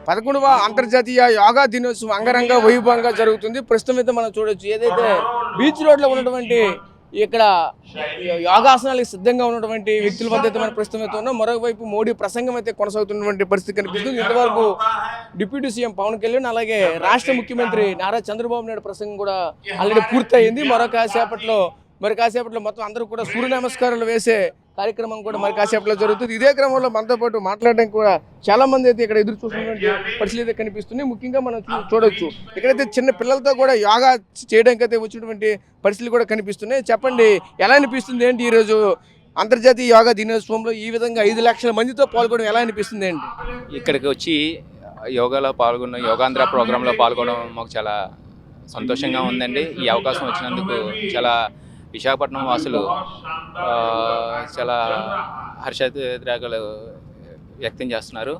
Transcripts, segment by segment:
11వ అంతర్జాతీయ యోగా దినోత్సవం అంగరంగ వైభవంగా జరుగుతుంది. ప్రస్తుతం అయితే మనం చూడొచ్చు, ఏదైతే బీచ్ రోడ్లో ఉన్నటువంటి ఇక్కడ యోగాసనాలకు సిద్ధంగా ఉన్నటువంటి వ్యక్తుల వద్ద అయితే మనం ప్రస్తుతం అయితే ఉన్నాం. మరోవైపు మోడీ ప్రసంగం అయితే కొనసాగుతున్నటువంటి పరిస్థితి కనిపిస్తుంది. ఇంతవరకు డిప్యూటీ సీఎం పవన్ కళ్యాణ్, అలాగే రాష్ట్ర ముఖ్యమంత్రి నారా చంద్రబాబు నాయుడు ప్రసంగం కూడా ఆల్రెడీ పూర్తయింది. మరి కాసేపట్లో మొత్తం అందరూ కూడా సూర్య నమస్కారాలు వేసే కార్యక్రమం కూడా మరి కాసేపట్లో జరుగుతుంది. ఇదే క్రమంలో మనతో పాటు మాట్లాడడానికి కూడా చాలా మంది అయితే ఇక్కడ ఎదురు చూస్తున్నటువంటి పరిస్థితులు అయితే కనిపిస్తున్నాయి. ముఖ్యంగా మనం చూడొచ్చు, ఇక్కడైతే చిన్న పిల్లలతో కూడా యోగా చేయడానికి అయితే వచ్చినటువంటి పరిస్థితులు కూడా కనిపిస్తున్నాయి. చెప్పండి, ఎలా అనిపిస్తుంది ఏంటి ఈరోజు అంతర్జాతీయ యోగా దినోత్సవంలో ఈ విధంగా 5 లక్షల మందితో పాల్గొనడం ఎలా అనిపిస్తుంది ఏంటి? ఇక్కడికి వచ్చి యోగాంధ్ర ప్రోగ్రాంలో పాల్గొనడం మాకు చాలా సంతోషంగా ఉందండి. ఈ అవకాశం వచ్చినందుకు చాలా విశాఖపట్నం వాసులు చాలా హర్షోద్రేకాలు వ్యక్తం చేస్తున్నారు.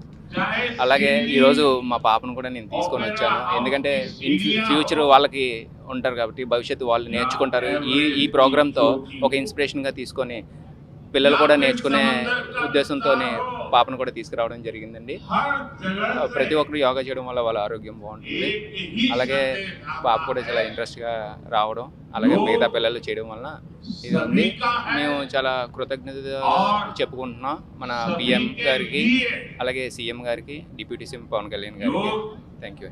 అలాగే ఈరోజు మా పాపను కూడా నేను తీసుకొని వచ్చాను. ఎందుకంటే ఫ్యూచర్ వాళ్ళకి ఉంటారు కాబట్టి భవిష్యత్తు వాళ్ళు నేర్చుకుంటారు. ఈ ప్రోగ్రాంతో ఒక ఇన్స్పిరేషన్గా తీసుకొని పిల్లలు కూడా నేర్చుకునే ఉద్దేశంతోనే పాపను కూడా తీసుకురావడం జరిగిందండి. ప్రతి ఒక్కరు యోగా చేయడం వల్ల వాళ్ళ ఆరోగ్యం బాగుంటుంది. అలాగే పాప కూడా చాలా ఇంట్రెస్ట్గా రావడం, అలాగే మిగతా పిల్లలు చేయడం వల్ల ఇది ఉంది. మేము చాలా కృతజ్ఞత చెప్పుకుంటున్నాం మన పిఎం గారికి, అలాగే సీఎం గారికి, డిప్యూటీ సీఎం పవన్ కళ్యాణ్ గారికి. Thank you.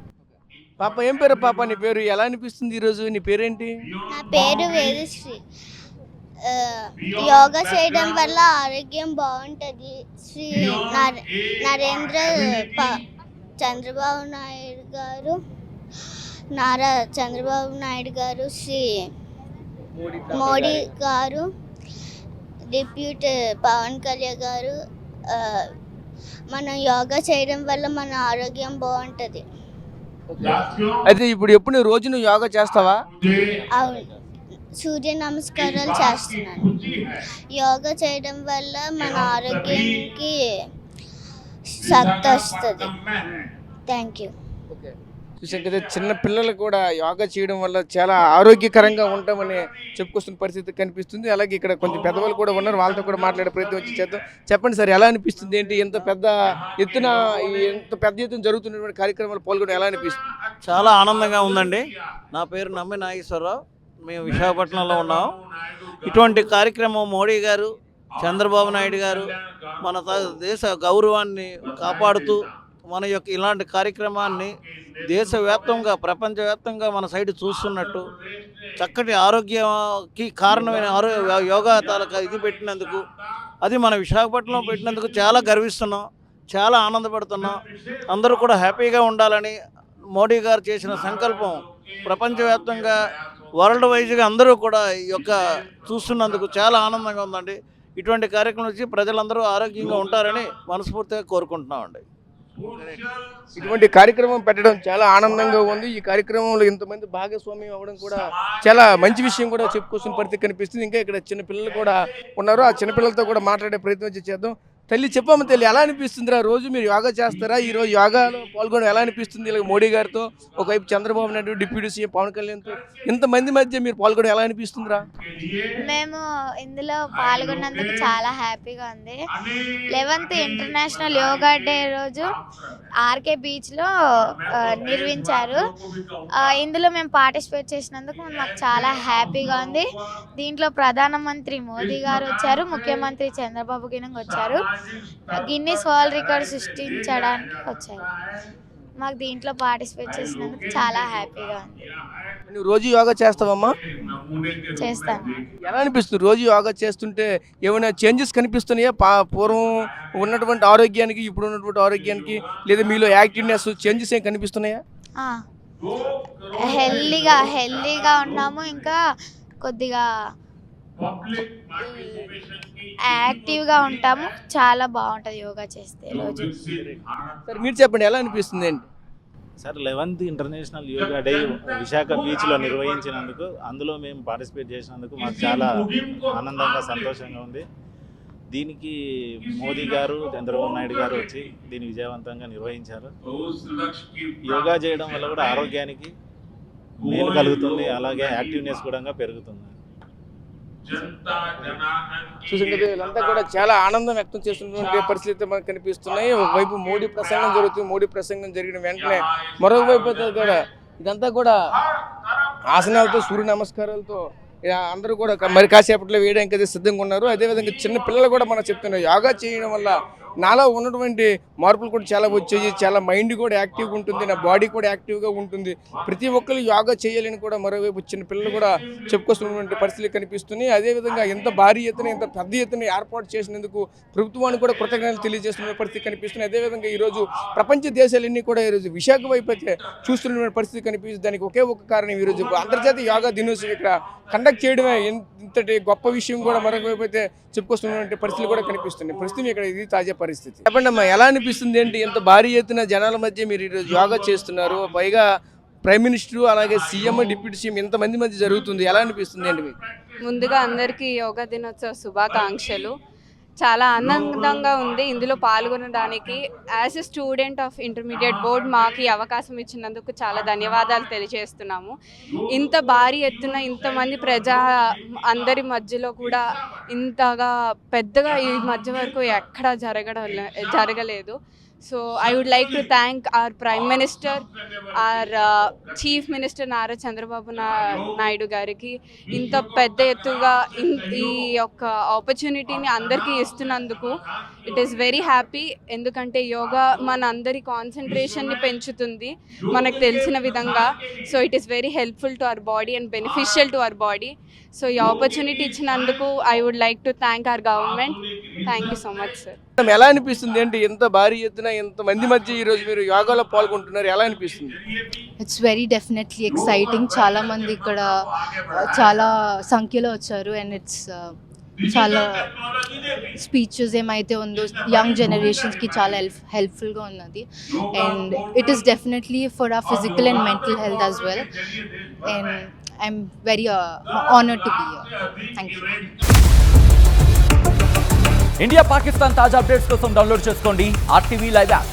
పాప, ఏం పేరు పాప? నీ పేరు ఎలా అనిపిస్తుంది ఈరోజు? నీ పేరేంటి? నా పేరు వేదశ్రీ. యోగా చేయడం వల్ల ఆరోగ్యం బాగుంటుంది. శ్రీ నరేంద్ర చంద్రబాబు నాయుడు గారు, నారా చంద్రబాబు నాయుడు గారు, శ్రీ మోడీ గారు, డిప్యూటీ పవన్ కళ్యాణ్ గారు, మనం యోగా చేయడం వల్ల మన ఆరోగ్యం బాగుంటుంది. అయితే ఇప్పుడు ఎప్పుడు రోజు నువ్వు యోగా చేస్తావా? అవును, సూర్య నమస్కారాలు చేస్తున్నాను. యోగా చేయడం వల్ల మన ఆరోగ్యానికి శక్తి వస్తుంది. Thank you. చూసాక చిన్న పిల్లలు కూడా యోగా చేయడం వల్ల చాలా ఆరోగ్యకరంగా ఉంటామని చెప్పుకొస్తున్న పరిస్థితి కనిపిస్తుంది. అలాగే ఇక్కడ కొంచెం పెద్దవాళ్ళు కూడా ఉన్నారు, వాళ్ళతో కూడా మాట్లాడే ప్రయత్నం వచ్చి చేద్దాం. చెప్పండి సార్, ఎలా అనిపిస్తుంది ఏంటి? ఎంత పెద్ద ఎత్తున జరుగుతున్నటువంటి కార్యక్రమాలు పాల్గొనడం ఎలా అనిపిస్తుంది? చాలా ఆనందంగా ఉందండి. నా పేరు నమ్మి నాగేశ్వరరావు. మేము విశాఖపట్నంలో ఉన్నాం. ఇటువంటి కార్యక్రమం మోడీ గారు, చంద్రబాబు నాయుడు గారు మన దేశ గౌరవాన్ని కాపాడుతూ మన యొక్క ఇలాంటి కార్యక్రమాన్ని దేశవ్యాప్తంగా, ప్రపంచవ్యాప్తంగా మన సైడ్ చూస్తున్నట్టు చక్కటి ఆరోగ్యకి కారణమైన యోగా తాలూకా ఇది పెట్టినందుకు, అది మన విశాఖపట్నంలో పెట్టినందుకు చాలా గర్విస్తున్నాం, చాలా ఆనందపడుతున్నాం. అందరూ కూడా హ్యాపీగా ఉండాలని మోడీ గారు చేసిన సంకల్పం ప్రపంచవ్యాప్తంగా, వరల్డ్ వైజ్గా అందరూ కూడా ఈ యొక్క చూస్తున్నందుకు చాలా ఆనందంగా ఉందండి. ఇటువంటి కార్యక్రమం వచ్చి ప్రజలందరూ ఆరోగ్యంగా ఉంటారని మనస్ఫూర్తిగా కోరుకుంటున్నామండి. ఇటువంటి కార్యక్రమం పెట్టడం చాలా ఆనందంగా ఉంది. ఈ కార్యక్రమంలో ఇంతమంది భాగస్వామ్యం అవ్వడం కూడా చాలా మంచి విషయం కూడా చెప్పుకోవాల్సిన పరిస్థితి కనిపిస్తుంది. ఇంకా ఇక్కడ చిన్న పిల్లలు కూడా ఉన్నారు, ఆ చిన్నపిల్లలతో కూడా మాట్లాడే ప్రయత్నం చేద్దాం. తల్లి, చెప్పమ్మ తల్లి, ఎలా అనిపిస్తుందిరా? రోజు మీరు యోగా చేస్తారా? ఈరోజు యోగాలో పాల్గొనడం ఎలా అనిపిస్తుంది? ఇలా మోడీ గారితో, ఒకవైపు చంద్రబాబు నాయుడు, డిప్యూటీ సీఎం పవన్ కళ్యాణ్తో ఇంతమంది మధ్య మీరు పాల్గొనడం ఎలా అనిపిస్తుందిరా? మేము ఇందులో పాల్గొన్నందుకు చాలా హ్యాపీగా ఉంది. 11th ఇంటర్నేషనల్ యోగా డే రోజు ఆర్కే బీచ్లో నిర్వహించారు. ఇందులో మేము పార్టిసిపేట్ చేసినందుకు మాకు చాలా హ్యాపీగా ఉంది. దీంట్లో ప్రధానమంత్రి మోదీ గారు వచ్చారు, ముఖ్యమంత్రి చంద్రబాబు గినంగా వచ్చారు, గిన్నిస్ వరల్డ్ రికార్డ్ సృష్టించడానికి వచ్చారు. మాకు దీంట్లో పార్టిసిపేట్ చేసినందుకు చాలా హ్యాపీగా ఉంది. నువ్వు రోజు యోగా చేస్తావమ్మా? చేస్తాను. ఎలా అనిపిస్తుంది రోజు యోగా చేస్తుంటే? ఏమైనా చేంజెస్ కనిపిస్తున్నాయా పూర్వం ఉన్నటువంటి ఆరోగ్యానికి ఇప్పుడు ఉన్నటువంటి ఆరోగ్యానికి? లేదా మీలో యాక్టివ్నెస్ చేంజెస్ ఏం కనిపిస్తున్నాయా? హెల్దీగా ఉన్నాము. ఇంకా కొద్దిగా యాక్టివ్గా ఉంటాము. చాలా బాగుంటుంది యోగా చేస్తే రోజు. సార్, మీరు చెప్పండి, ఎలా అనిపిస్తుంది అండి? Sir, 11th international yoga day Visakha బీచ్లో నిర్వహించినందుకు, అందులో మేము పార్టిసిపేట్ చేసినందుకు మాకు చాలా ఆనందంగా, సంతోషంగా ఉంది. దీనికి మోదీ గారు, చంద్రబాబు నాయుడు గారు వచ్చి దీన్ని విజయవంతంగా నిర్వహించారు. యోగా చేయడం వల్ల కూడా ఆరోగ్యానికి మేలు కలుగుతుంది, అలాగే యాక్టివ్నెస్ కూడా పెరుగుతుంది. చూసాం కదా, వీళ్ళంతా కూడా చాలా ఆనందం వ్యక్తం చేస్తున్నటువంటి పరిస్థితి మనకు కనిపిస్తున్నాయి. ఒకవైపు మోడీ ప్రసంగం జరుగుతుంది. మోడీ ప్రసంగం జరిగిన వెంటనే మరొకవైపు కూడా ఇదంతా కూడా ఆసనాలతో, సూర్య నమస్కారాలతో అందరూ కూడా మరి కాసేపట్లో వేయడానికి అయితే సిద్ధంగా ఉన్నారు. అదేవిధంగా చిన్న పిల్లలు కూడా మనం చెప్తున్నారు, యోగా చేయడం వల్ల నాలో ఉన్నటువంటి మార్పులు కూడా చాలా వచ్చాయి, చాలా మైండ్ కూడా యాక్టివ్గా ఉంటుంది, నా బాడీ కూడా యాక్టివ్గా ఉంటుంది, ప్రతి ఒక్కరు యోగా చేయాలని కూడా మరోవైపు చిన్న పిల్లలు కూడా చెప్పుకొస్తున్నటువంటి పరిస్థితులు కనిపిస్తున్నాయి. అదేవిధంగా ఎంత భారీ ఎత్తున, ఎంత పెద్ద ఎత్తున ఏర్పాటు చేసినందుకు ప్రభుత్వానికి కూడా కృతజ్ఞతలు తెలియజేస్తున్న పరిస్థితి కనిపిస్తుంది. అదేవిధంగా ఈరోజు ప్రపంచ దేశాలన్నీ కూడా ఈరోజు విశాఖ వైపు అయితే చూస్తున్న పరిస్థితి కనిపిస్తుంది. దానికి ఒకే ఒక కారణం, ఈరోజు అంతర్జాతీయ యోగా దినోత్సవం ఇక్కడ కండక్ట్ చేయడమే ఇంతటి గొప్ప విషయం కూడా మరొక వైపు అయితే చెప్పుకొస్తున్నటువంటి పరిస్థితులు కూడా కనిపిస్తున్నాయి. ప్రస్తుతం ఇక్కడ ఇది తాజా పరిస్థితి. చెప్పండి అమ్మా, ఎలా అనిపిస్తుంది ఏంటి? ఎంత భారీ ఎత్తున జనాల మధ్య మీరు ఈరోజు యోగా చేస్తున్నారు, పైగా ప్రైమ్ మినిస్టర్ అలాగే సీఎం, డిప్యూటీ సీఎం ఇంతమంది మధ్య జరుగుతుంది, ఎలా అనిపిస్తుంది ఏంటి మీకు? ముందుగా అందరికీ యోగా దినోత్సవ శుభాకాంక్షలు. చాలా ఆనందంగా ఉంది ఇందులో పాల్గొనడానికి. As a student of intermediate board మాకు ఈ అవకాశం ఇచ్చినందుకు చాలా ధన్యవాదాలు తెలియజేస్తున్నాము. ఇంత భారీ ఎత్తున ఇంతమంది అందరి మధ్యలో కూడా ఇంతగా పెద్దగా ఈ మధ్య వరకు ఎక్కడా జరగలేదు. So I would like to thank our Prime Minister, our Chief Minister Nara Chandrababu Naidu గారికి ఇంత పెద్ద ఎత్తుగా ఈ యొక్క ఆపర్చునిటీని అందరికీ ఇస్తున్నందుకు ఇట్ ఈస్ వెరీ హ్యాపీ. ఎందుకంటే యోగా మన అందరి కాన్సన్ట్రేషన్ని పెంచుతుంది మనకు తెలిసిన విధంగా. So it is very helpful to our body and beneficial to our body. So ఈ ఆపర్చునిటీ ఇచ్చినందుకు I would like to thank our government. Thank you so much sir. ఎలా అనిపిస్తుంది ఏంటి? ఎంత భారీ ఎత్తున ఎంత మంది మధ్య ఈరోజు మీరు యోగాలో పాల్గొంటున్నారు, ఎలా అనిపిస్తుంది? It's very definitely exciting. చాలా మంది ఇక్కడ చాలా సంఖ్యలో వచ్చారు అండ్ ఇట్స్ చాలా స్పీచెస్ ఏమైతే ఉందో యంగ్ జనరేషన్స్కి చాలా హెల్ప్ఫుల్గా ఉన్నది. And it is definitely for our physical and mental health as well. And I'm very honoured to be here. Thank you. India Pakistan తాజా అప్డేట్స్ కోసం డౌన్లోడ్ చేసుకోండి RTV లైవ్ యాప్.